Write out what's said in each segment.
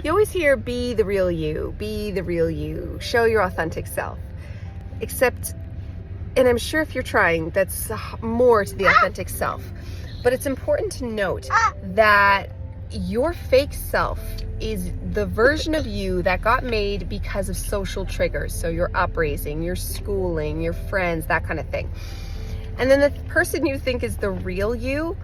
You always hear, be the real you, be the real you, show your authentic self. Except, and I'm sure if you're trying, that's more to the authentic self. But it's important to note that your fake self is the version of you that got made because of social triggers. So your upraising, your schooling, your friends, that kind of thing. And then the person you think is the real you,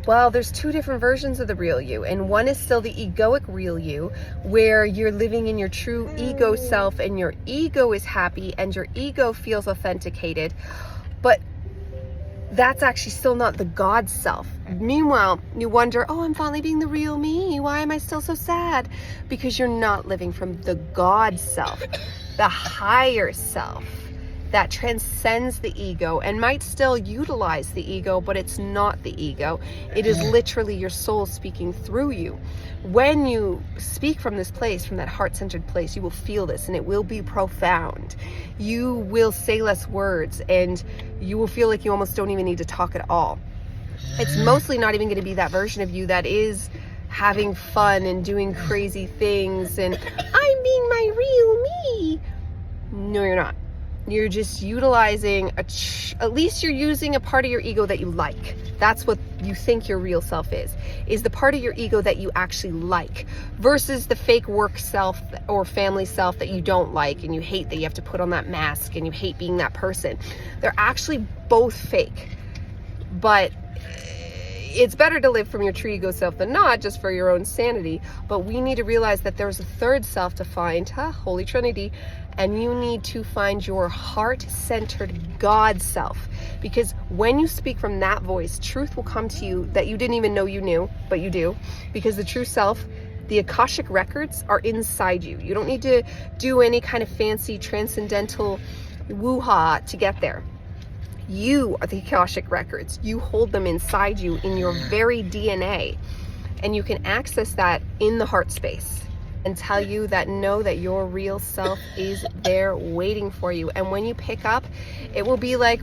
well, there's two different versions of the real you. And one is still the egoic real you, where you're living in your true ego self and your ego is happy and your ego feels authenticated. But that's actually still not the God self. Meanwhile, you wonder, oh, I'm finally being the real me. Why am I still so sad? Because you're not living from the God self, the higher self that transcends the ego and might still utilize the ego, but it's not the ego. It is literally your soul speaking through you. When you speak from this place, from that heart-centered place, you will feel this and it will be profound. You will say less words and you will feel like you almost don't even need to talk at all. It's mostly not even going to be that version of you that is having fun and doing crazy things and I'm being my real me. No, you're not. You're just utilizing, at least you're using a part of your ego that you like. That's what you think your real self is the part of your ego that you actually like, versus the fake work self or family self that you don't like and you hate that you have to put on that mask and you hate being that person. They're actually both fake. But it's better to live from your true ego self than not, just for your own sanity. But we need to realize that there's a third self to find, Holy Trinity, and you need to find your heart-centered God self. Because when you speak from that voice, truth will come to you that you didn't even know you knew, but you do. Because the true self, the Akashic records are inside you. You don't need to do any kind of fancy transcendental woo-ha to get there. You are the Akashic records. You hold them inside you in your very DNA. And you can access that in the heart space and tell you that know that your real self is there waiting for you. And when you pick up, it will be like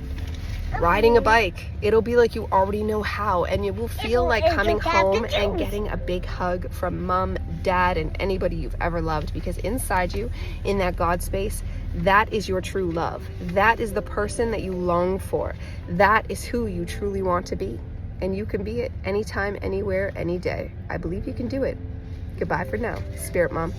riding a bike. It'll be like you already know how, and it will feel like coming home and getting a big hug from mom, dad, and anybody you've ever loved, because inside you, in that God space, that is your true love. That is the person that you long for. That is who you truly want to be. And you can be it anytime, anywhere, any day. I believe you can do it. Goodbye for now, Spirit Mom.